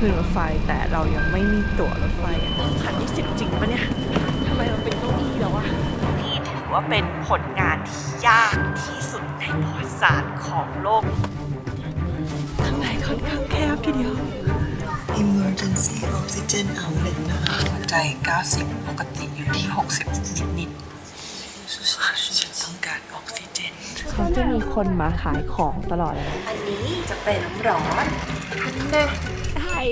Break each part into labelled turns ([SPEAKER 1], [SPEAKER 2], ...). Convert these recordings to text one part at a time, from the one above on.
[SPEAKER 1] ขึ้นรถไฟแต่เรายังไม่มีตั๋วรถไฟคันที่10จริงปะเนี่ยทำไมมันเป็นเก้าอี้แล้วอะนี่ถือว่าเป็นผลงานที่ยากที่สุดในประวัติศาสตร์ของโลกข้างในค่อนข้างแคบทีเดียว
[SPEAKER 2] Emergency Oxygen Outlet นะคะหัวใจ90ปกติอยู่ที่60นิดฉันต้องการออกซิเจน
[SPEAKER 1] เขาจะมีคนมาขายของตลอดเลย
[SPEAKER 2] อันนี้จะเป็นน้ำร้อนนะ
[SPEAKER 1] ไทย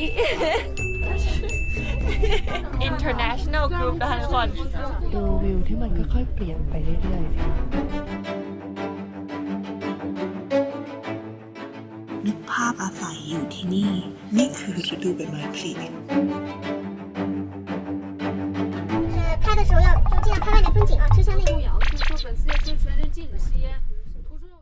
[SPEAKER 1] International Group นะคะทุกคนดูวิวที่มันค่อยๆเปลี่ยนไปเรื่อย
[SPEAKER 2] ๆนึกภาพอาศัยอยู่ที่นี่ นี่คือฤดูใบไม้ผลิ
[SPEAKER 3] 拍的时候要就尽量拍外面风景啊，车厢内。
[SPEAKER 4] 据说本次列车全日禁止吸烟，途中有。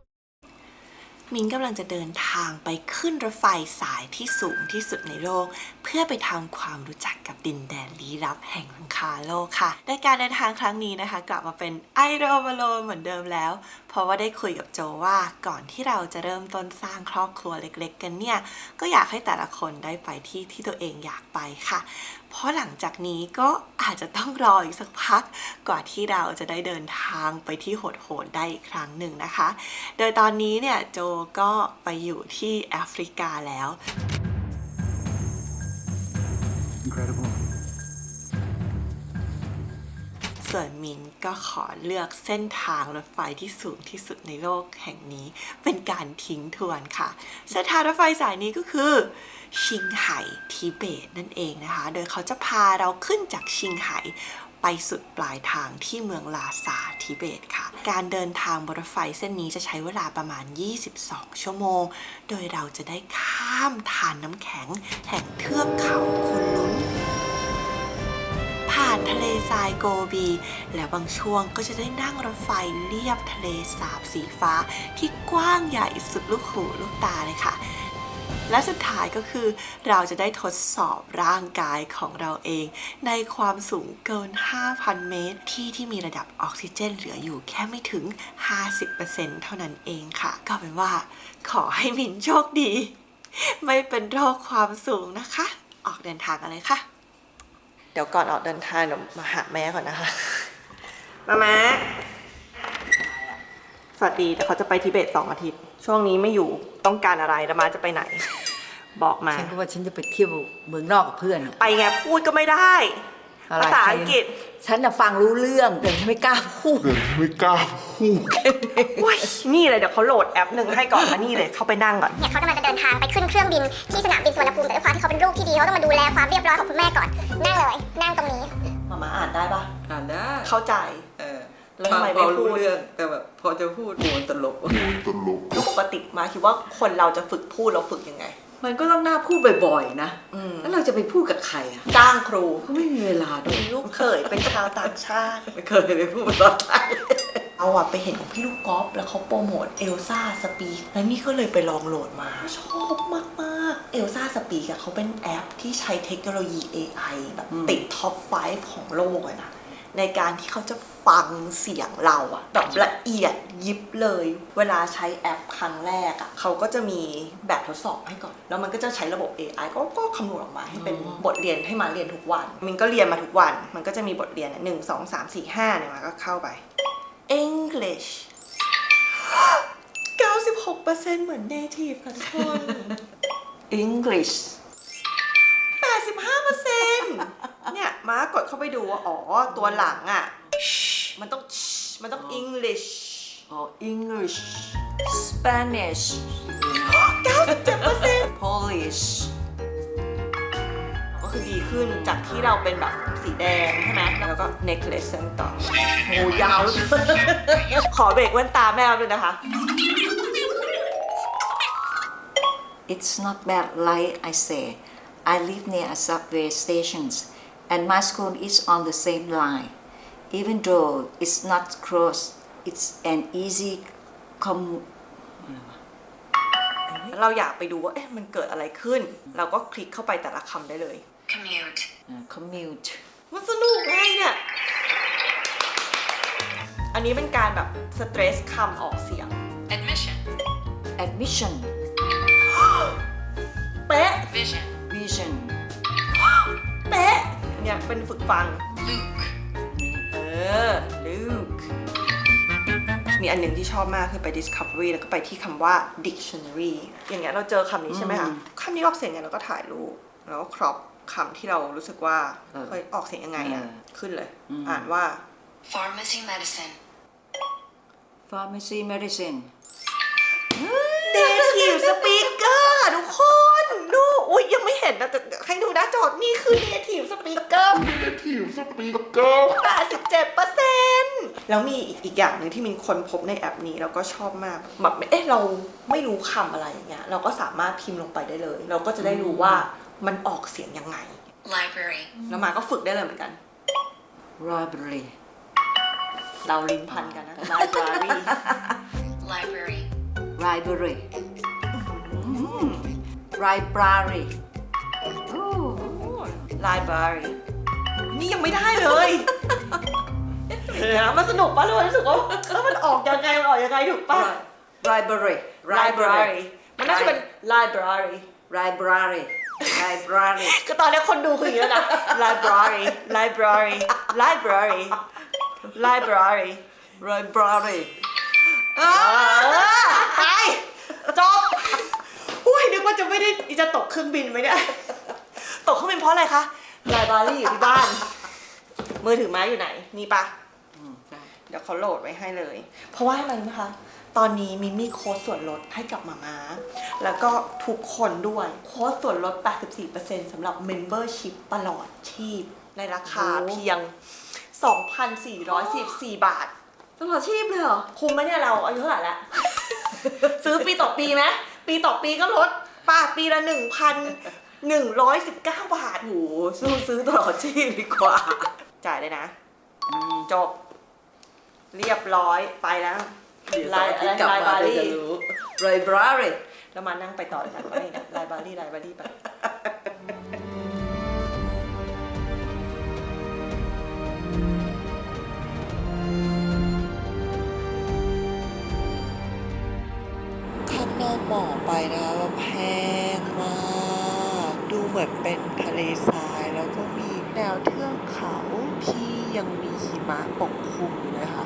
[SPEAKER 2] มิ้นกำลังจะเดินทางไปขึ้นรถไฟสายที่สูงที่สุดในโลกเพื่อไปทำความรู้จักกับดินแดนลี้ลับแห่งหลังคาโลกค่ะในการเดินทางครั้งนี้นะคะกลับมาเป็นไอโรมาโลนเหมือนเดิมแล้วเพราะว่าได้คุยกับโจว่าก่อนที่เราจะเริ่มต้นสร้างครอบครัวเล็กๆกันเนี่ยก็อยากให้แต่ละคนได้ไปที่ตัวเองอยากไปค่ะเพราะหลังจากนี้ก็อาจจะต้องรออีกสักพักกว่าที่เราจะได้เดินทางไปที่โหดๆได้อีกครั้งหนึ่งนะคะโดยตอนนี้เนี่ยโจก็ไปอยู่ที่แอฟริกาแล้ว
[SPEAKER 5] Incredible.
[SPEAKER 2] ส่วนมินก็ขอเลือกเส้นทางรถไฟที่สูงที่สุดในโลกแห่งนี้เป็นการทิ้งทวนค่ะเส้นทางรถไฟสายนี้ก็คือชิงไห่ทิเบตนั่นเองนะคะโดยเขาจะพาเราขึ้นจากชิงไห่ไปสุดปลายทางที่เมืองลาซาทิเบตค่ะการเดินทางบนรถไฟเส้นนี้จะใช้เวลาประมาณ22ชั่วโมงโดยเราจะได้ข้ามทานน้ำแข็งแห่งเทือกเขาคุนลุนผ่านทะเลทรายโกบีและบางช่วงก็จะได้นั่งรถไฟเลียบทะเลสาบสีฟ้าที่กว้างใหญ่สุดลูกหูลูกตาเลยค่ะและสุดท้ายก็คือเราจะได้ทดสอบร่างกายของเราเองในความสูงเกิน 5,000 เมตรที่มีระดับออกซิเจนเหลืออยู่แค่ไม่ถึง 50% เท่านั้นเองค่ะก็เป็นว่าขอให้มินโชคดีไม่เป็นโรคความสูงนะคะออกเดินทางกันเลยค่ะเดี๋ยวก่อนออกเดินทางเดี๋ยวมาหาแม่ก่อนนะคะมาสวัสดีแต่เขาจะไปทิเบต2 อาทิตย์ช่วงนี้ไม่อยู่ต้องการอะไรแล้วมาจะไปไหนบอกมา
[SPEAKER 6] ฉันก็ว่าฉันจะไปเที่ยวเมืองนอกกับเพื่อน
[SPEAKER 2] ไปไงพูดก็ไม่ได้ภาษาอังกฤษ
[SPEAKER 6] ฉันน่ะฟังรู้เรื่องแต่ไม่กล้าพูด
[SPEAKER 2] ว้ยนี่เลยเดี๋ยวเขาโหลดแอปหนึ่งให้ก่อนมานี่เลยเข้าไปนั่งก่อน
[SPEAKER 3] เนี่ยเขากำลังจะเดินทางไปขึ้นเครื่องบินที่สนามบินสุวรรณภูมิแต่ด้วยความที่เขาเป็นลูกที่ดีเขาต้องมาดูแลความเรียบร้อยของคุณแม่ก่อนนั่งเลยนั่งตรงนี้
[SPEAKER 2] มาอ่านได้ปะ
[SPEAKER 6] อ่านได้
[SPEAKER 2] เข้าใจแล้วทำไมไม่พูด
[SPEAKER 6] เรื่องแต่แบบพอจะพูดมันตลก
[SPEAKER 2] แล้วปกติมาคิดว่าคนเราจะฝึกพูดเราฝึกยังไง
[SPEAKER 6] มันก็ต้องน่าพูดบ่อยๆนะแล้วเราจะไปพูดกับใครอ่ะ
[SPEAKER 2] จ้างครู
[SPEAKER 6] ก็ไม่มีเวลาด้วย
[SPEAKER 2] ลูกเขยเป็นชาวต่างชาติ
[SPEAKER 6] ไม่เคยไปพูดภาษาไทย
[SPEAKER 2] เอาไปเห็นของพี่ลูกกอล์ฟแล้วเขาโปรโมทเอลซ่าสปีกแล้วนี่ก็เลยไปลองโหลดมาชอบมากๆเอลซ่าสปีกเขาเป็นแอปที่ใช้เทคโนโลยี AI แบบติดท็อป 5 ของโลกเลยนะในการที่เขาจะฟังเสียงเราอะแบบละเอียดยิบเลยเวลาใช้แอปครั้งแรกอะเขาก็จะมีแบบทดสอบให้ก่อนแล้วมันก็จะใช้ระบบ AI ก็คำนวณออกมาให้เป็นบทเรียนให้มาเรียนทุกวันมินก็เรียนมาทุกวันมันก็จะมีบทเรียน1 2 3 4 5เนี่ยมันก็เข้าไป English 96% เหมือน native ค่ะทุกคน
[SPEAKER 6] English
[SPEAKER 2] 85% เนี่ยม้ากดเข้าไปดูว่าอ๋อตัวหลังอ่ะมันต้องEnglish
[SPEAKER 6] English Spanish
[SPEAKER 2] 97%
[SPEAKER 6] Polish
[SPEAKER 2] ก็คือดีขึ้นจากที่เราเป็นแบบสีแดงใช่ไหมแล้วก็ next lesson ต่อโหยาวขอเบรกแว่นตาแม่ด้วยนะคะ
[SPEAKER 6] It's not bad like I say I live near a subway stations and my school is on the same line even though it's not close it's an easy
[SPEAKER 2] เราอยากไปดูว่ามันเกิดอะไรขึ้นเราก็คลิกเข้าไปแต่ละคำได้เลย
[SPEAKER 6] commute
[SPEAKER 2] มันสนุกไงเนี่ยอันนี้เป็นการแบบสเตรสคำออกเสียง
[SPEAKER 6] admission
[SPEAKER 2] เป๊ะ
[SPEAKER 6] vision vision
[SPEAKER 2] เป๊ะเนี่ยเป็นฝึกฟัง Luke Luke มีอันหนึ่งที่ชอบมากคือไป Discovery แล้วก็ไปที่คำว่า dictionary อย่างเงี้ยเราเจอคำนี้ใช่ไหมคะคำนี้ออกเสียงไงเราก็ถ่ายรูปแล้วก็ครอปคำที่เรารู้สึกว่าเฮ้ยออกเสียงยังไงอะขึ้นเลย อ่านว่า
[SPEAKER 7] Pharmacy medicine.
[SPEAKER 6] pharmacy medicine
[SPEAKER 2] native speaker ค่ะทุกคนดูอุ๊ยยังไม่เห็นนะแต่ให้ดูหน้าจอนี่คือ native speaker 87%แล้วมีอีกอย่างหนึ่งที่มินค้นพบในแอปนี้แล้วก็ชอบมากแบบเราไม่รู้คำอะไรอย่างเงี้ยเราก็สามารถพิมพ์ลงไปได้เลย เราก็จะได้รู้ว่ามันออกเสียงยังไง
[SPEAKER 7] Library.
[SPEAKER 2] แล้วมาก็ฝึกได้เลยเหมือนกัน
[SPEAKER 6] library
[SPEAKER 2] เราลิ้นพันกันนะ library
[SPEAKER 7] Library.
[SPEAKER 6] library library
[SPEAKER 2] library นี่ยังไม่ได้เลยมันสนุกปะรู้สึกว่ามันออกยังไงถูกปะ
[SPEAKER 6] library
[SPEAKER 2] library มันน่าจะเป็น library
[SPEAKER 6] library library
[SPEAKER 2] ก็ตอนนี้คนดูคืออย่างนี้แล้วนะ library library library library
[SPEAKER 6] library
[SPEAKER 2] ไปจบอุ้ยนึกว่าจะไม่ได้จะตกเครื่องบินไหมเนี่ย ตกเครื่องบินเพราะอะไรคะ library อยู่ที่บ้าน มือถือไม้อยู่ไหน นี่ปะเดี๋ยวเขาโหลดไว้ให้เลย เพราะว่าอะไรนะคะ ตอนนี้มีโค้ดส่วนลดให้กับมาม่าแล้วก็ทุกคนด้วย โค้ดส่วนลด 84% สำหรับ Membership ตลอดชีพ ในราคาเพียง 2,444 บาท
[SPEAKER 6] ตลอดชีพเลยเหรอ
[SPEAKER 2] คุ้มไหมเนี่ยเราอายุเท่าไหร่แล้ว ซื้อปีต่อปีไหมปีต่อปีก็ลดป่ะปีละ 1,119 บาท
[SPEAKER 6] โหสู้ซื้อตลอดชีพดีกว่า
[SPEAKER 2] จ่ายเลยนะ จบ เรียบร้อยไปแล้ว
[SPEAKER 6] เดี๋ยวสักอาทิตย์กลับมาเดี๋ยวจะรู้ library
[SPEAKER 2] แล้วมานั่งไปต่อเลยค่ะว่านี่นะไลบรารีไปข้างนอกบอกไปนะคะว่าแพงมากดูเหมือนเป็นทะเลทรายแล้วก็มีแนวเทือกเขาที่ยังมีหิมะปกคลุมอยู่เลยค่ะ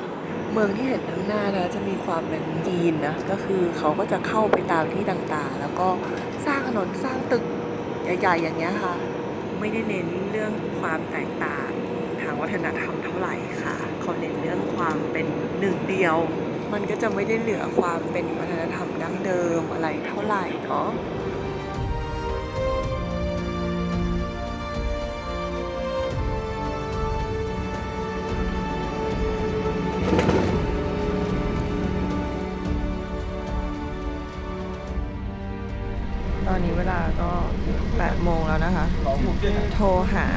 [SPEAKER 2] เมืองที่เห็นข้างหน้านะจะมีความเป็นจีนนะก็คือเขาก็จะเข้าไปตามที่ต่างๆแล้วก็สร้างถนนสร้างตึกใหญ่ๆอย่างเงี้ยค่ะไม่ได้เน้นเรื่องความแตกต่างทางวัฒนธรรมเท่าไหร่ค่ะเขาเน้นเรื่องความเป็นหนึ่งเดียวมันก็จะไม่ได้เหลือความเป็นวัฒนธรรมดั้งเดิมอะไรเท่าไหร่เนาะตอนนี้เวลาก็ 8 โมงแล้วนะคะ โทรหา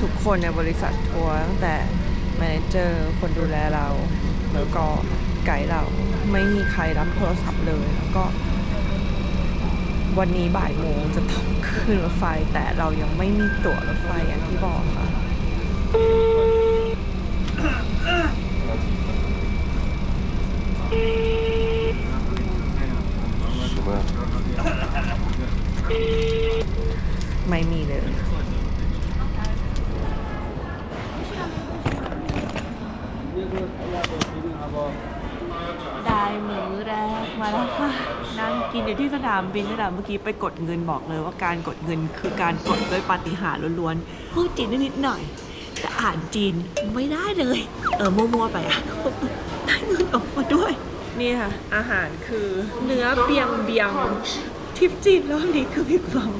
[SPEAKER 2] ทุกคนในบริษัททัวร์ตั้งแต่แมเนเจอร์คนดูแลเราแล้วก็ไกด์เราไม่มีใครรับโทรศัพท์เลยแล้วก็วันนี้บ่ายโมงจะต้องขึ้นรถไฟแต่เรายังไม่มีตั๋วรถไฟอย่างที่บอกค่ะไม่มีเลยได้มื้อแรกมาแล้วค่ะนั่งกินอยู่ที่สนามบินนี่แหละเมื่อกี้ไปกดเงินบอกเลยว่าการกดเงินคือการกดด้วยปาฏิหาริย์ล้วนๆพูดจีนได้นิดหน่อยแต่อ่านจีนไม่ได้เลยมั่วๆไปอ่ะได้เงินออกมาด้วยนี่ค่ะอาหารคือเนื้อเบียงทิปจีนแล้วอันนี้คือมีความ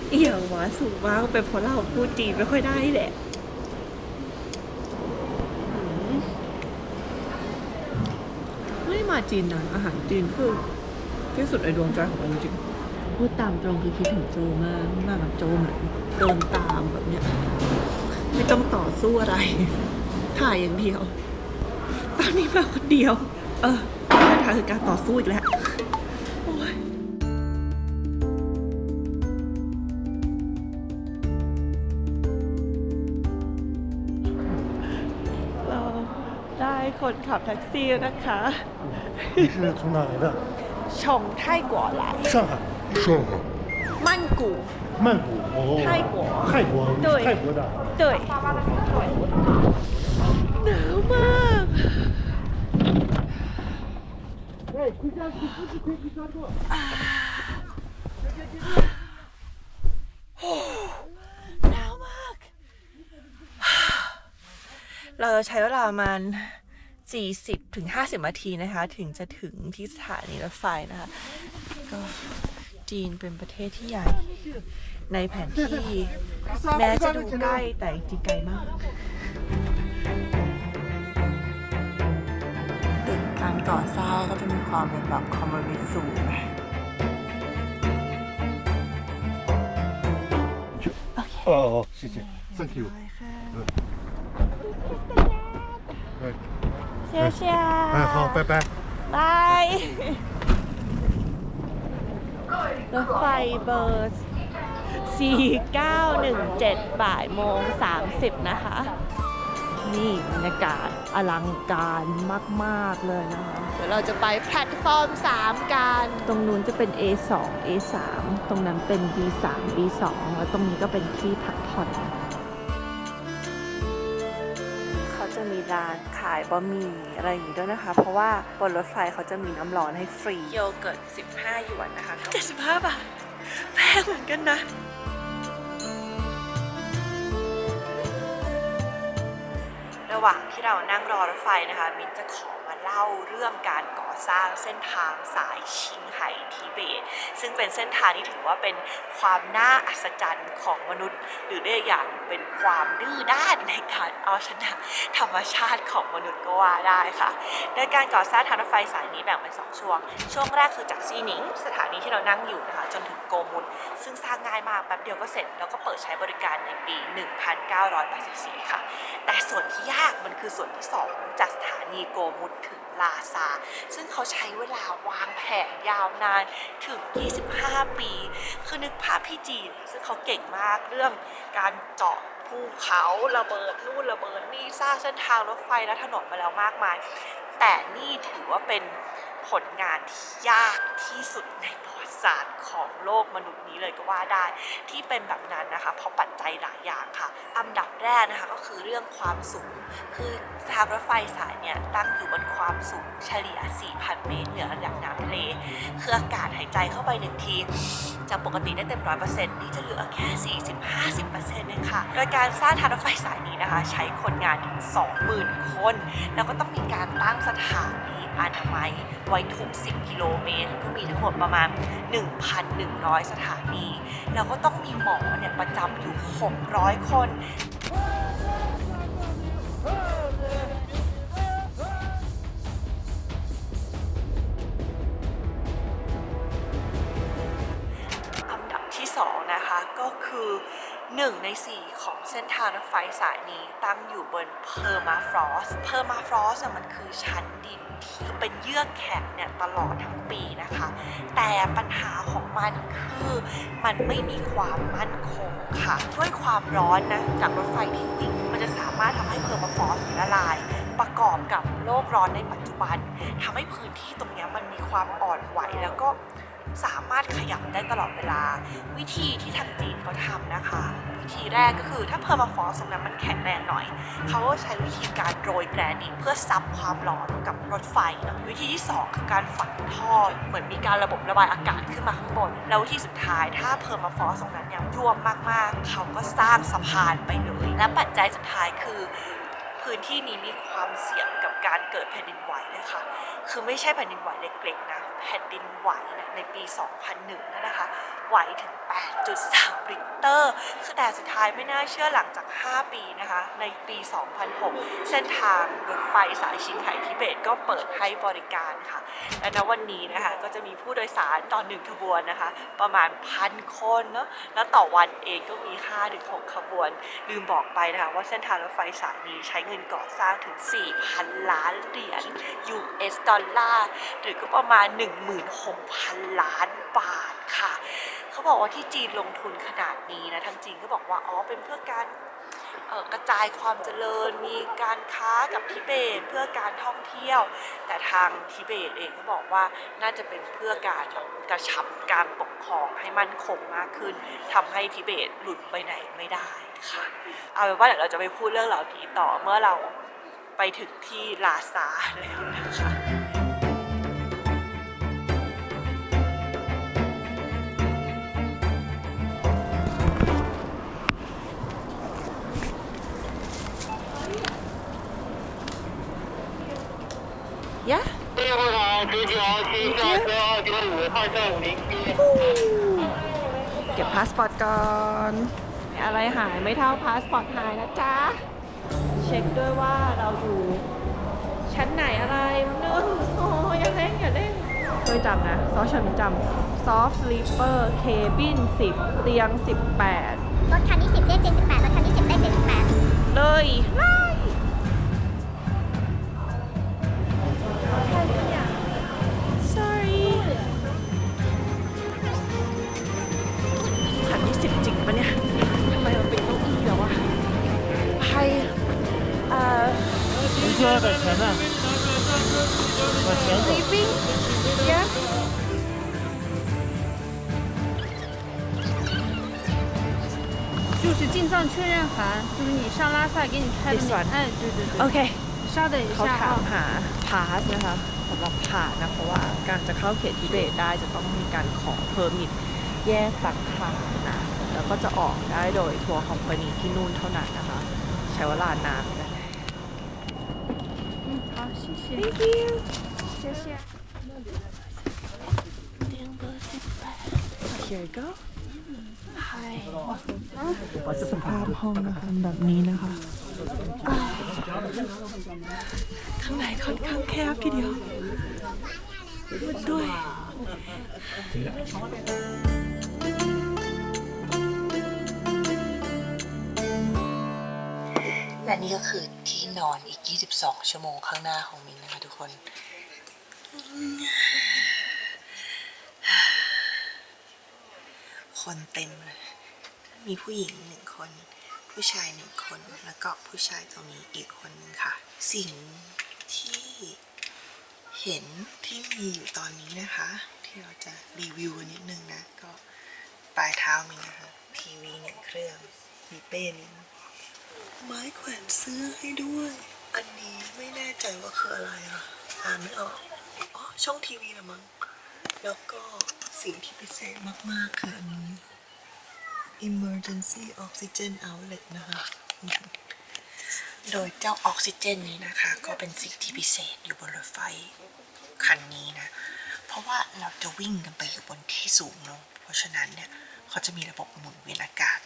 [SPEAKER 2] เอี่ยวหวานสูงมากเป็นเพราะเราพูดจีนไม่ค่อยได้แหละไม่มาจีนนะอาหารจีนคือที่สุดในดวงใจของเราจริงพูดตามตรงคือคิดถึงโจมากมากับโจเหมือนเดินตามแบบเนี้ยไม่ต้องต่อสู้อะไรถ่ายอย่างเดียวตอนนี้มาคนเดียวการทางคือการต่อสู้อีกแล้วโอ้ยเราได้คนขับแท็กซี่แล้วนะคะ
[SPEAKER 5] 你是从哪来的？
[SPEAKER 2] 从泰国来
[SPEAKER 5] 上海。
[SPEAKER 2] ไม่
[SPEAKER 1] 曼谷，
[SPEAKER 8] 曼谷哦，
[SPEAKER 1] 泰国
[SPEAKER 8] 泰国
[SPEAKER 1] 对
[SPEAKER 8] 泰国的。
[SPEAKER 1] 对，หนาวมากหนาวมากเราจะใช้เวลาประมาณ40 ถึง 50 นาทีนะคะ ถึงจะถึงที่สถานีรถไฟนะคะก็จีนเป็นประเทศที่ใหญ่ในแผนที่แม้จะดูใกล้แต่จริงไกลมากตึกการก่อสร้างก็จะมีความเป็นแบบคอมมูนิสต์สูง
[SPEAKER 8] 哦，谢谢，Thank you。
[SPEAKER 1] 谢谢
[SPEAKER 8] 哎，好，拜拜。
[SPEAKER 1] บายรถไฟเบอร์ 4917 บ่ายโมง 30 นะคะ นี่บรรยากาศอลังการมาก ๆ เลยนะคะ เดี๋ยวเราจะไปแพลตฟอร์ม 3 กัน ตรงนู้นจะเป็น A2 A3 ตรงนั้นเป็น B3 B2 แล้วตรงนี้ก็เป็นที่พักผ่อน เขาจะมีร้านขายบะหมี่อะไรอย่างนี้ด้วยนะคะ เพราะว่าบนรถไฟเขาจะมีน้ำร้อนให้ฟรีโยเกิร์ต15 หยวนนะคะ75 บาทแพงเหมือนกันนะ ระหว่างที่เรานั่งรอรถไฟนะคะมิ้นจะขอมาเล่าเรื่องการก่อสร้างเส้นทางสายชิงไห่ทิเบตซึ่งเป็นเส้นทางที่ถือว่าเป็นความน่าอัศจรรย์ของมนุษย์หรือได้อย่างเป็นความดื้อด้านในการเอาชนะธรรมชาติของมนุษย์ก็ว่าได้ค่ะโดยการก่อสร้างทางรถไฟสายนี้แบ่งเป็น2ช่วงแรกคือจากซีหนิงสถานีที่เรานั่งอยู่นะคะจนถึงโกมุนซึ่งสร้างง่ายมากแป๊บเดียวก็เสร็จแล้วก็เปิดใช้บริการในปี 1984 ค่ะแต่ส่วนที่ยากมันคือส่วนที่2จากสถานีโกมุนถึงลาซาซึ่งเขาใช้เวลาวางแผนยาวนานถึง 25 ปีคือนึกภาพพี่จีนซึ่งเขาเก่งมากเรื่องการเจาะภูเขาระเบิดนู่นระเบิดนี่สร้างเส้นทางรถไฟและถนนมาแล้วมากมายแต่นี่ถือว่าเป็นผลงานที่ยากที่สุดในประวัติศาสตร์ของโลกมนุษย์นี้เลยก็ว่าได้ที่เป็นแบบนั้นนะคะเพราะปัจจัยหลายอย่างค่ะอันดับแรกนะคะก็คือเรื่องความสูงคือทางรถไฟสายเนี่ยตั้งอยู่บนความสูงเฉลี่ย 4,000 เมตรเหนือระดับน้ำทะเลคืออากาศหายใจเข้าไป1ทีจากปกติได้เต็ม 100% นี่จะเหลือแค่ 40-50% เองค่ะโดยการสร้างทางรถไฟสายนี้นะคะใช้คนงานถึง 20,000 คนแล้วก็ต้องมีการตั้งสถานีอนามัยไว้ทุก 10 กิโลเมตรก็มีทั้งหมดประมาณ 1,100 สถานีแล้วก็ต้องมีหมอเนี่ยประจำอยู่ 600 คนอันดับที่2นะคะก็คือ1 ใน 4 ของเส้นทางรถไฟสายนี้ตั้งอยู่บนเพอร์มาฟรอสต์มันคือชั้นดินที่เป็นเยือกแข็งเนี่ยตลอดทั้งปีนะคะแต่ปัญหาของมันคือมันไม่มีความมั่นคงค่ะด้วยความร้อนนะจากรถไฟที่วิ่งมันจะสามารถทำให้เพอร์มาฟรอสต์ละลายประกอบกับโลกร้อนในปัจจุบันทำให้พื้นที่ตรงนี้มันมีความอ่อนไหวแล้วก็สามารถขยับได้ตลอดเวลาวิธีที่ทางจีนเขาทำนะคะวิธีแรกก็คือถ้าเพอร์มาฟรอสต์ตรงนั้นมันแข็งแรงหน่อยเขาก็ใช้วิธีการโรยแกรนิตเพื่อซับความร้อนกับรถไฟนะวิธีที่2คือการฝังท่อเหมือนมีการระบบระบายอากาศขึ้นมาข้างบนแล้ววิธีสุดท้ายถ้าเพอร์มาฟรอสต์ตรงนั้นเนี่ยท่วมมากๆเขาก็สร้างสะพานไปเลยและปัจจัยสุดท้ายคือพื้นที่นี้มีความเสี่ยงกับการเกิดแผ่นดินไหวนะคะคือไม่ใช่แผ่นดินไหวเล็กๆนะแผ่นดินไหวนะในปี 2001 นะคะไหวถึง 8.3 ริกเตอร์คือแต่สุดท้ายไม่น่าเชื่อหลังจาก 5 ปีนะคะในปี 2006 เส้นทางรถไฟสายชิงไห่ทิเบตก็เปิดให้บริการค่ะและณวันนี้นะคะก็จะมีผู้โดยสารต่อ1ขบวนนะคะประมาณ 1,000 คนเนาะแล้วต่อวันเองก็มี 5-6 ขบวนลืมบอกไปนะคะว่าเส้นทางรถไฟสายนี้ใช้เงินก่อสร้างถึง 4,000 ล้านเหรียญ US ดอลลาร์หรือก็ประมาณ 16,000 ล้านบาทค่ะเขาบอกว่าที่จีนลงทุนขนาดนี้นะทางจีนก็บอกว่าอ๋อเป็นเพื่อการกระจายความเจริญมีการค้ากับทิเบตเพื่อการท่องเที่ยวแต่ทางทิเบตเองก็บอกว่าน่าจะเป็นเพื่อการกระชับการปกครองให้มั่นคงมากขึ้นทำให้ทิเบตหลุดไปไหนไม่ได้ค่ะเอาเป็นว่าเดี๋ยวเราจะไปพูดเรื่องเหล่านี้ต่อเมื่อเราไปถึงที่ลาซาแล้วนะคะยะเก็บพาสปอร์ตก่อนอะไรหายไม่เท่าพาสปอร์ตหายนะจ๊ะเช็คด้วยว่าเราอยู่ชั้นไหนอะไรมั้งนึงโอ้ยอย่าเล่นเคยจำนะฉันจำ soft sleeper cabin 10 เตียง 18
[SPEAKER 3] รถคันที่10เลขเจ็ด18รถคันที่10เลข78
[SPEAKER 1] เลยsorry คันที่10จริงปะเนี่ยทำไมมันเป็นเก้าอี้แล้ววะใคร
[SPEAKER 8] 你说要点钱呢？把钱走。
[SPEAKER 1] sleeping yeah
[SPEAKER 4] 就是进藏确认函，就是你上拉萨给你开的
[SPEAKER 1] This
[SPEAKER 4] 那
[SPEAKER 1] one
[SPEAKER 4] 哎，对对对。
[SPEAKER 1] โอเค
[SPEAKER 4] 稍等一
[SPEAKER 1] เขา
[SPEAKER 4] 下
[SPEAKER 1] ถาม
[SPEAKER 4] 啊。
[SPEAKER 1] หาพาสนะคะสำหรับผ่านนะเพราะว่าการจะเข้าเขตทิเบตได้จะต้องมีการขอเพอร์มิทแยกต่างหากนะแล้วก็จะออกได้โดยทัวร์คอมพานีที่นู่นเท่านั้นนะคะใช้เวลานานนะ
[SPEAKER 4] 嗯，好，谢谢。
[SPEAKER 1] Thank you
[SPEAKER 4] 谢谢。
[SPEAKER 1] Here you go Hi สภาพห้องนะคะแบบนี้นะคะข้างในค่อนข้างแคบทีเดียวมืดด้วยและนี่ก็คือที่นอนอีก22ชั่วโมงข้างหน้าของมินนะคะทุกคนคนเต็มเลยมีผู้หญิง1 คนผู้ชาย1 คนแล้วก็ผู้ชายตรงนี้อีกคนนึงค่ะสิ่งที่เห็นที่มีอยู่ตอนนี้นะคะที่เราจะรีวิวกันนิดนึงนะก็ปลายเท้ามีนะคะทีวี1 เครื่องมีเป้นึงไม้แขวนเสื้อให้ด้วยอันนี้ไม่แน่ใจว่าคืออะไรอ่ะอ่านไม่ออกอ๋อช่องทีวีละมั้งแล้วก็สิ่งที่พิเศษมากๆคืออันนี้ Emergency Oxygen Outlet นะคะโดยเจ้าออกซิเจนนี้นะคะก็เป็นสิ่งที่พิเศษอยู่บนรถไฟคันนี้นะเพราะว่าเราจะวิ่งกันไปอยู่บนที่สูงเนาะเพราะฉะนั้นเนี่ยเขาจะมีระบบหมุนเวียนอากาศ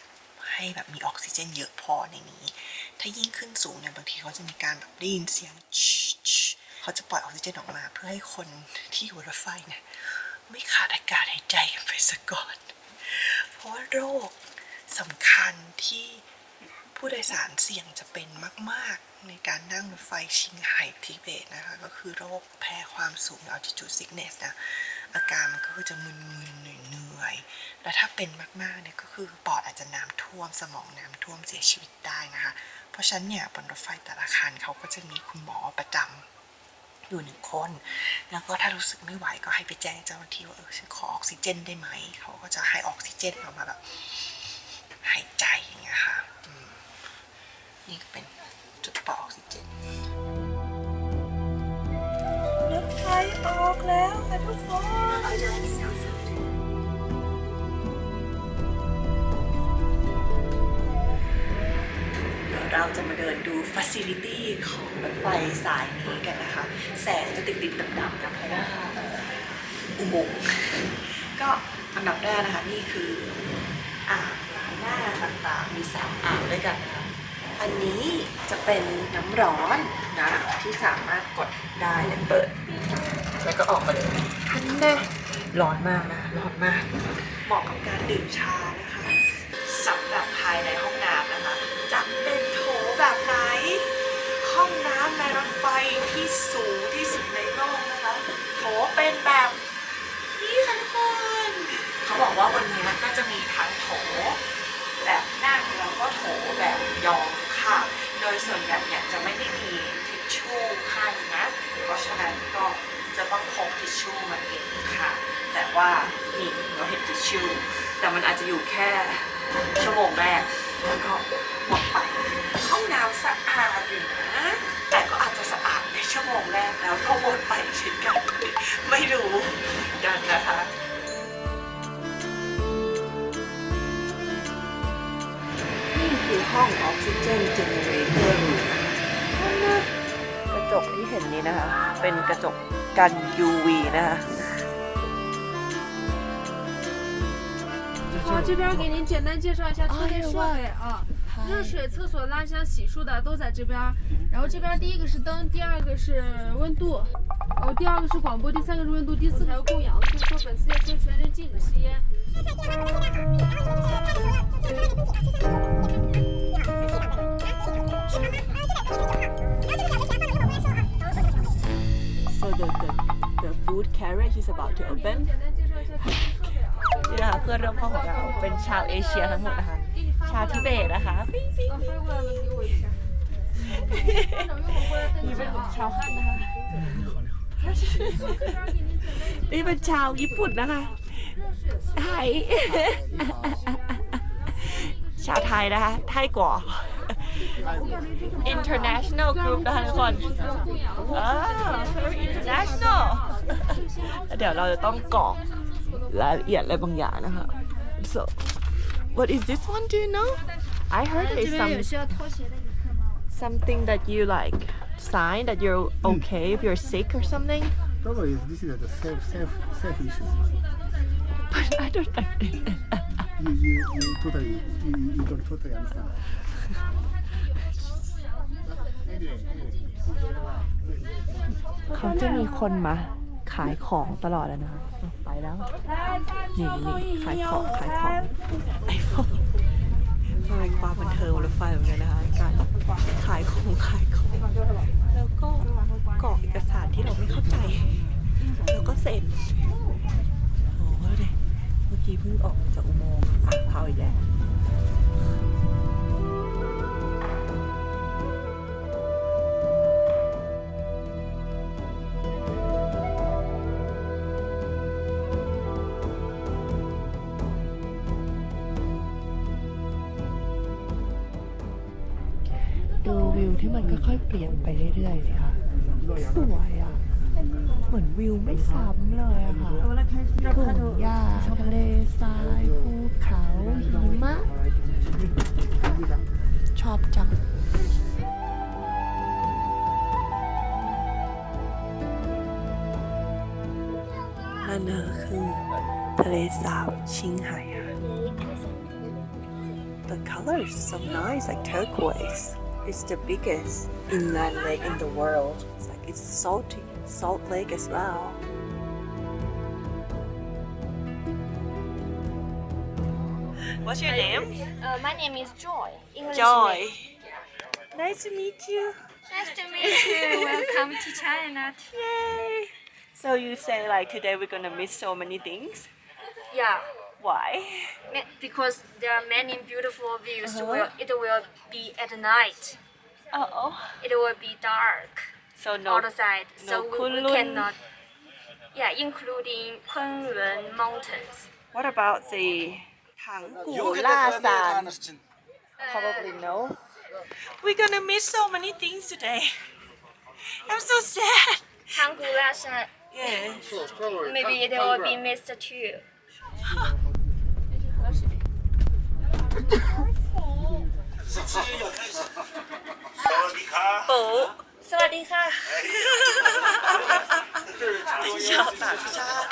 [SPEAKER 1] ให้แบบมีออกซิเจนเยอะพอในนี้ถ้ายิ่งขึ้นสูงเนี่ยบางทีเขาจะมีการแบบได้ยินเสียงเขาจะปล่อยออกซิเจนออกมาเพื่อให้คนที่อยู่บนรถไฟเนี่ยไม่ขาดอากาศหายใจกันไปซะก่อนเพราะว่าโรคสำคัญที่ผู้โดยสารเสี่ยงจะเป็นมากๆในการนั่งรถไฟชิงไห่ทิเบตนะคะก็คือโรคแพ้ความสูง altitude sickness นะอาการมันก็คือจะมึนๆเหนื่อยๆและถ้าเป็นมากๆเนี่ยก็คือปอดอาจจะน้ำท่วมสมองน้ำท่วมเสียชีวิตได้นะคะเพราะฉะนั้นเนี่ยบนรถไฟแต่ละคันเขาก็จะมีคุณหมอประจำอยู่1 คนแล้วก็ถ้ารู้สึกไม่ไหวก็ให้ไปแจ้งเจ้าหน้าที่ว่าฉันขอออกซิเจนได้ไหมเขาก็จะให้ออกซิเจนออกมาแบบหายใจอย่างเงี้ยค่ะนี่ก็เป็นจุดปล่อยออกซิเจนรถไฟออกแล้วค่ะทุกคนเราจะมาเดินดู facility ของรถไฟสายนี้กันนะคะแสงจะติดๆดับๆนะเพราะว่าอุโมงค์ก็อันดับแรกนะคะนี่คืออ่างล้างหน้าต่างๆมี3 อ่างด้วยกันนะคะอันนี้จะเป็นน้ำร้อนนะที่สามารถกดได้และเปิดแล้วก็ออกมาเลยอันนี้นะร้อนมากนะร้อนมากเหมาะกับการดื่มชานะคะสำหรับภายในห้องน้ำนะคะจะเป็นโถแบบไหนห้องน้ำในรถไฟที่สูงที่สุดในโลกนะคะโถเป็นแบบ ว่านี่เราเห็นทิชชู่แต่มันอาจจะอยู่แค่ชั่วโมงแรกแล้วก็หมดไปห้องน้ำสะอาดอยู่นะแต่ก็อาจจะสะอาดในชั่วโมงแรกแล้วก็หมดไปเช่นกันไม่รู้เหมือนกันนะคะนี่คือห้องออกซิเจนเจเนเรเตอร์กระจกที่เห็นนี้นะคะเป็นกระจกกัน UV นะคะ
[SPEAKER 4] 好，这边给您简单介绍一下车内设备啊，热水、厕所、拉箱、洗漱的都在这边。然后这边第一个是灯，第二个是温度，第二个是广播，第三个是温度，第四还有供氧。所以说本次列车全程禁止吸烟。
[SPEAKER 1] So the food carriage is about to open นี่นะคะเพื่อนร่วมห้องของเราเป็นชาวเอเชียทั้งหมดนะคะชาวทิเบตนะคะนี่เป็นชาวฮั่นนะคะนี่เป็นชาวญี่ปุ่นนะคะไทยชาวไทยนะคะไทยกว่า international group นะคะทุกคนvery international เดี๋ยวเราจะต้องกรอกรายละเอียดอะไรบางอย่างนะคะ so what is this one do you know I heard it's something that you like sign that you're okay if you're sick or something
[SPEAKER 5] Probably this is the self issue.
[SPEAKER 1] but I don't
[SPEAKER 5] You totally you don't totally understand. Anyway.
[SPEAKER 1] เขาจะมีคนมาขายของตลอดแล้วนะไปแล้วนี่ขายของไอโฟนมันเป็นความบันเทิงรถไฟเหมือนกันนะคะการขายของแล้วก็กรอกเอกสารที่เราไม่เข้าใจแล้วก็เซ็นโอ้โหเด็กเมื่อกี้เพิ่งออกจากอุโมงค์เผาอีกแล้วดูวิวที่มันค่อยๆเปลี่ยนไปเรื่อยๆสิคะสวยอ่ะเหมือนวิวไม่ซ้ำเลยอะค่ะทุ่งหญ้าทะเลทรายภูเขาหิมะชอบจังนั่นน่ะคือทะเลสาบชิงไห่ค่ะ The color is so nice like turquoise It's the biggest inland lake in the world. It's like it's salty, salt lake as well. What's your name?
[SPEAKER 9] My name is Joy. English
[SPEAKER 1] Joy.
[SPEAKER 9] name.
[SPEAKER 1] Nice to meet you.
[SPEAKER 9] Nice to meet you. Welcome to China.
[SPEAKER 1] Yay. So you say like today we're gonna miss so many things.
[SPEAKER 9] Yeah,
[SPEAKER 1] Why?
[SPEAKER 9] because there are many beautiful views. It will be at night.
[SPEAKER 1] Oh.
[SPEAKER 9] It will be dark
[SPEAKER 1] So no.
[SPEAKER 9] outside.
[SPEAKER 1] no
[SPEAKER 9] So we
[SPEAKER 1] Kunlun.
[SPEAKER 9] cannot. Yeah, including Kunlun Mountains.
[SPEAKER 1] What about the Tanggulashan? Probably no. We're gonna miss so many things today. I'm so sad.
[SPEAKER 9] Tanggulashan.
[SPEAKER 1] Yeah.
[SPEAKER 9] Maybe it will be missed too.
[SPEAKER 1] ปู
[SPEAKER 9] สวัสดีค่ะ
[SPEAKER 1] ชาวต่างชาติ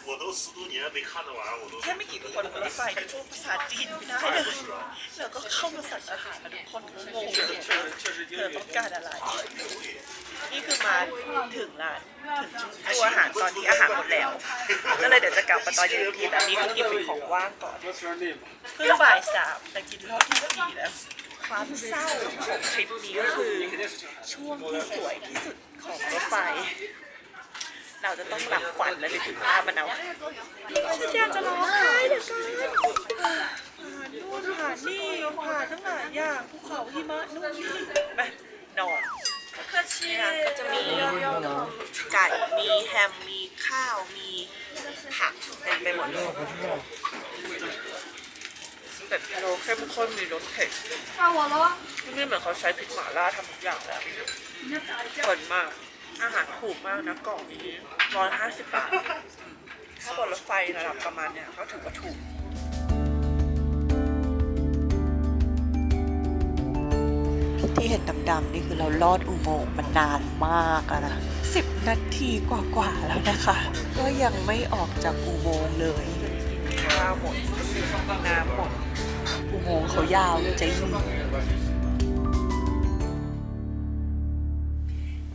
[SPEAKER 10] 我都10多年没看那玩意儿，我都
[SPEAKER 1] แค่ไม่กี่คนบนรถไฟที่พูดภาษาจีนไม่ได้เลยแล้วก็เข้ามาสั่งอาหารแล้วทุกคนก็งงเธอต้องการอะไร นี่คือมาถึงร้านถึงตู้อาหารตอนที่อาหารหมดแล้ว ก็เลยเดี๋ยวจะกลับมาตอนเย็นอีกทีแต่นี่คือกินเป็นของว่างก่อนเพิ่งบ่าย3แต่กินรอบที่4แล้ว ความเศร้าของทริปนี้ก็คือช่วงที่สวยที่สุดของรถไฟ เราจะต้องหลับฝันและนึกถึงภาพมันเอาฉันอยากจะร้องไห้เหลือเกินผ่านนู่นผ่านนี่ผ่านทั้งหลายอย่างภูเขาหิมะนู่นนี่ไปนอนนะคะก็จะมีไก่มีแฮมมีข้าวมี ผักเต็มไปหมดเลยเป็ดพะโล้เข้มข้นมีรสเผ็ดที่นี่เหมือนเขาใช้พริกหม่าล่าทำทุกอย่างแล้วเปิดมากอาหารถูกมากนะกล่องนี้150 บาทถ้าบนรถไฟระดับประมาณเนี้ยเขาถือว่าถูกที่เห็นดำๆนี่คือเราลอดอุโมงค์มันนานมากแล้วนะ10 นาทีกว่าๆแล้วนะคะก็ยังไม่ออกจากอุโมงค์เลยข้าวหมดน้ำหมดอุโมงค์เขายาวจะยิ่ง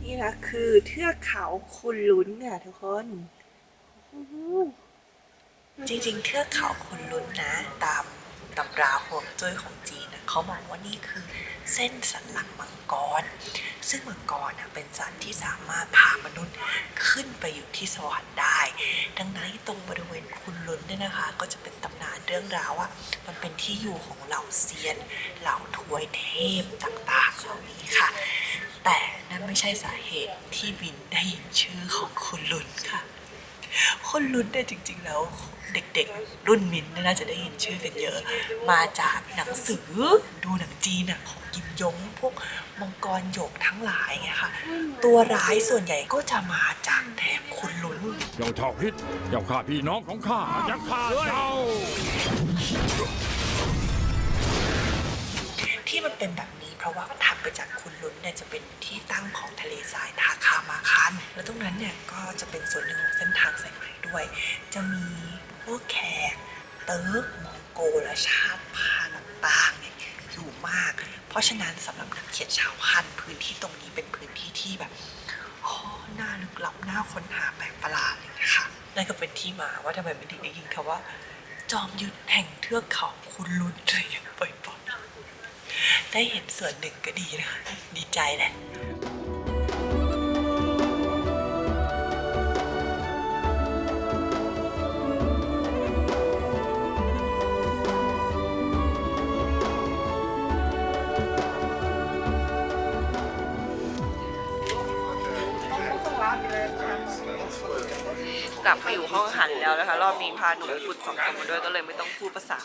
[SPEAKER 1] นี่นะคือเทือกเขาคุณลุ้นค่ะทุกคนจริงๆเทือกเขาคุณลุ้นนะตามตำราฮวงจุ้ยของจีนนะเขาบอกว่านี่คือเส้นสันหลังมังกรซึ่งมังกรเป็นสัตว์ที่สามารถพามนุษย์ขึ้นไปอยู่ที่สวรรค์ได้ดังนั้นตรงบริเวณคุณลุ้นเนี่ยนะคะก็จะเป็นตำนานเรื่องราวว่ามันเป็นที่อยู่ของเหล่าเซียนเหล่าทวยเทพต่างๆเหล่านี้ค่ะแต่นั่นไม่ใช่สาเหตุที่วินได้ยินชื่อของคุณลุ้นค่ะคุณลุ้นเนี่ยจริงๆแล้วเด็กๆรุ่นมินน่าจะได้ยินชื่อกันเยอะมาจากหนังสือดูหนังจีนของกิมยงพวกมังกรหยกทั้งหลายไงค่ะตัวร้ายส่วนใหญ่ก็จะมาจากแถบคุณลุ้น
[SPEAKER 11] เจ้าชอบพิษเจ้าฆ่าพี่น้องของข้ายังฆ่าเจ้า
[SPEAKER 1] ที่มันเป็นแบบนี้เพราะว่ามันถัดไปจากคุณลุ้นเนี่ยจะเป็นที่ตั้งของทะเลทรายทาคามาคันแล้วตรงนั้นเนี่ยก็จะเป็นส่วนหนึ่งของเส้นทางสายไหมด้วยจะมีพวกแขกเติร์กมองโกและชาติพาต่างๆเนี่ยอยู่มากเพราะฉะนั้นสำหรับนักเขียนชาวฮั่นพื้นที่ตรงนี้เป็นพื้นที่ที่แบบน่าลึกลับน่าค้นหาแปลกประหลาดเลยนะคะนั่นก็เป็นที่มาว่าทำไมไม่ถึงได้ยินคำว่าจอมยุทธแห่งเทือกเขาคุณลุ้นเลยอย่างบ่อยๆได้เห็นส่วนหนึ่งก็ดีนะคะดีใจแหละกลับมาอยู่ห้องอาหารแล้วนะคะรอบนี้พาหนูญี่ปุ่น2 คนมาด้วยก็เลยไม่ต้องพูดภาษา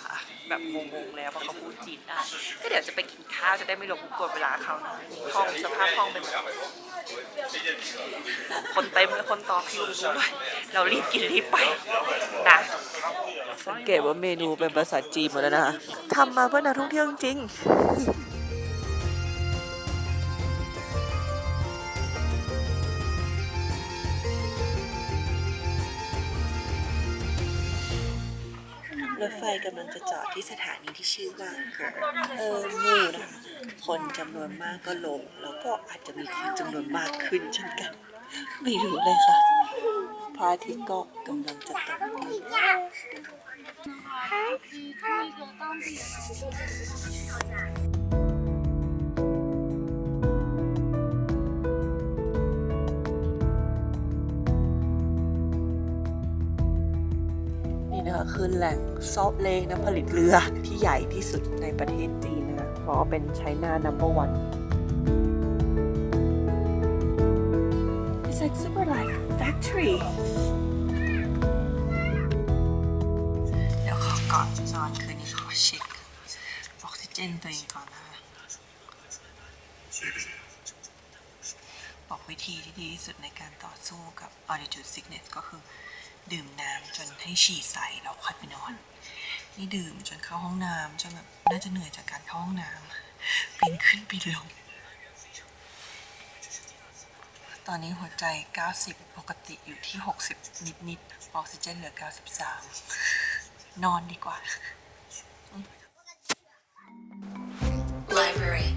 [SPEAKER 1] แบบงงๆแล้วเพราะเขาพูดจีนได้ก็เดี๋ยวจะไปกินข้าวจะได้ไม่รบกวนเวลาเขาห้องสภาพห้องเป็นแบบคนเต็มเลยคนต่อคิวด้วยเรารีบกินรีบไปนะสังเกตว่าเมนูเป็นภาษาจีนหมดแล้วนะคะทำมาเพื่อนักท่องเที่ยวจริงรถไฟกำลังจะจอดที่สถานีที่ชื่อว่ามูนะคะคนจำนวนมากก็ลงแล้วก็อาจจะมีคนจำนวนมากขึ้นเช่นกันไม่รู้เลยค่ะพระอาทิตย์ก็กำลังจะตกดินคือแหล่งซอลต์เลคนะผลิตเรือที่ใหญ่ที่สุดในประเทศจีนนะคะเพราะเป็น China number 1 It's like super like factory เดี๋ยวก่อนนอนคืนนี้ขอเช็คออกซิเจนตัวเองก่อนนะคะบอกวิธีที่ดีที่สุดในการต่อสู้กับ altitude sickness ก็คือดื่มน้ำจนให้ฉี่ใสแล้วค่อยไปนอนนี่ดื่มจนเข้าห้องน้ำจนแบบน่าจะเหนื่อยจากการเข้าห้องน้ำปีนขึ้นปีนลงตอนนี้หัวใจ90ปกติอยู่ที่60นิดๆออกซิเจนเหลือ93นอนดีกว่า
[SPEAKER 7] Library.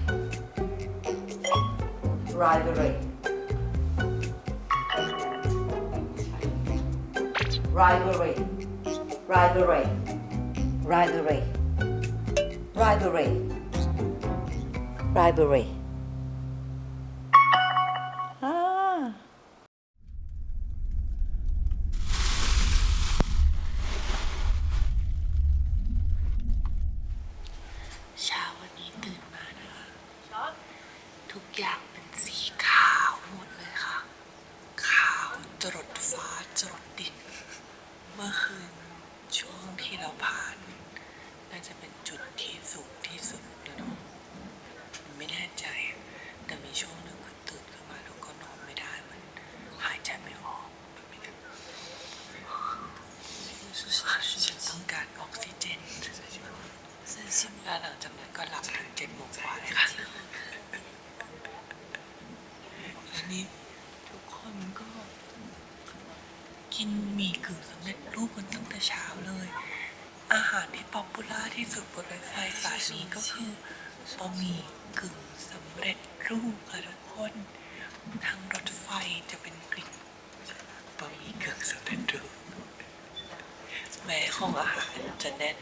[SPEAKER 6] Library. Rivalry, rivalry, rivalry, rivalry, rivalry.
[SPEAKER 1] เช้าวันนี้ตื่นมานะคะทุกอย่างเป็นสีขาวหมดเลยค่ะขาวจรดฟ้าจรดดินม
[SPEAKER 2] แล้วหลังจากนั้นก็หลับถึง7 โมงกว่าเลยค่ะอันนี้ทุกคนก็กินหมี่กึ่งสำเร็จรูปกันตั้งแต่เช้าเลย อาหารที่ป๊อปปูล่าที่สุดบนรถไฟสายนี้ก็คือบะหมี่กึ่งสำเร็จรูปค่ะทุกคนทั้งรถไฟจะเป็นกลิ่นบะหมี่กึ่งสำเร็จรูปแม้ห้องอาหารจะแน่น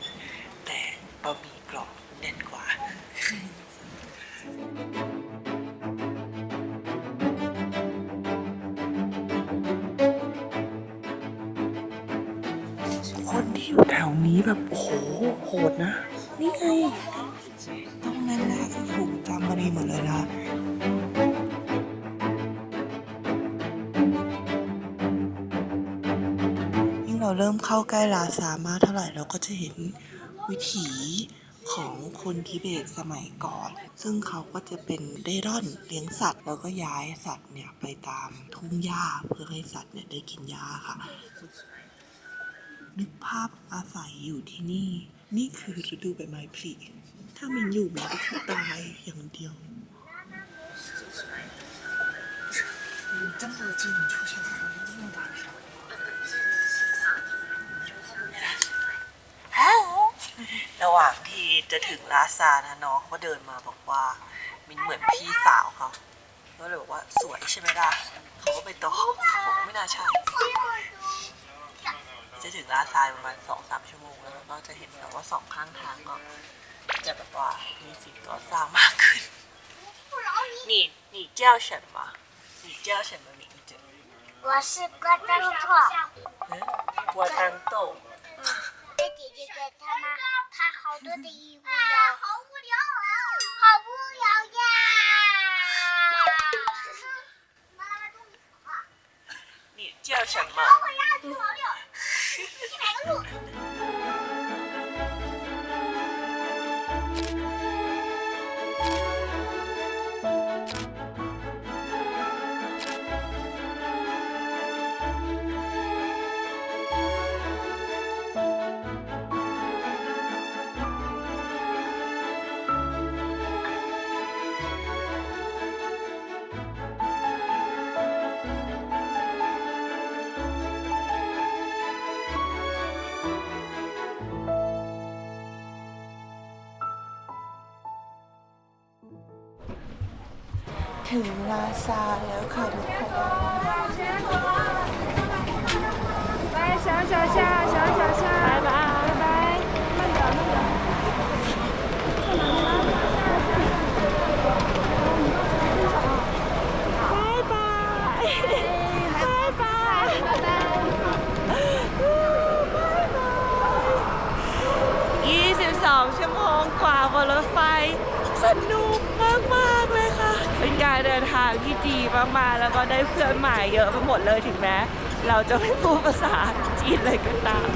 [SPEAKER 2] แต่บะหมี่กรอบแน่นกว่าคนที่อยู่แถวนี้แบบโอ้โหโหดนะ นี่ไงตรงนั้นนะคือฝูงจำมาดีหมดเลยนะยิ่งเราเริ่มเข้าใกล้ลาซามากเท่าไหร่เราก็จะเห็นวิถีของคนทิเบตสมัยก่อน ซึ่งเขาก็จะเป็นเร่ร่อนเลี้ยงสัตว์แล้วก็ย้ายสัตว์เนี่ยไปตามทุ่งหญ้าเพื่อให้สัตว์เนี่ยได้กินหญ้าค่ะนึกภาพอาศัยอยู่ที่นี่นี่คือฤดูใบไม้ผลิถ้ามินอยู่มินก็คือตายอย่างเดียวระหว่างที่จะถึงลาซานะน้องเขาเดินมาบอกว่ามินเหมือนพี่สาวเขาก็เลยบอกว่าสวยใช่ไหมล่ะเขาก็ไปตอบบอกไม่น่าใช่จะถึงลาซาประมาณ 2-3 ชั่วโมงแล้วก็จะเห็นแบบว่า2 ข้างทางก็จะแบบว่ามีสิ่งก่อสร้างมากขึ้น你叫什么你叫什么名字
[SPEAKER 3] 我是郭当错。
[SPEAKER 2] 郭当豆
[SPEAKER 3] 这姐姐给他们拍好多的衣服哟，好无聊啊，好无聊呀。
[SPEAKER 2] 你叫什么
[SPEAKER 3] 我要去跑六，去买个路。
[SPEAKER 2] ถึงลาซาแล้วค่ะทุกคน
[SPEAKER 4] 拜，想小夏，想小夏，拜拜，拜拜，慢点，慢点。拜拜，拜拜，拜拜。
[SPEAKER 2] 22 ชั่วโมงกว่าบนรถไฟสนุกมากๆเลยค่ะเป็นการเดินทางที่ดีมากๆแล้วก็ได้เพื่อนใหม่เยอะไปหมดเลยถึงแม้เราจะไม่พูดภาษาจีนเลยก็ตาม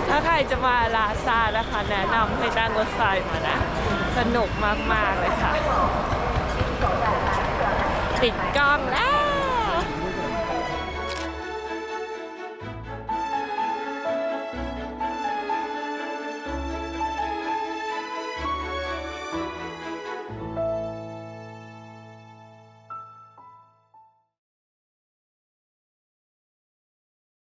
[SPEAKER 2] ถ้าใครจะมาลาซานะคะแนะนำให้นั่งรถไฟมานะสนุกมากๆเลยค่ะปิดกล้องแล้ว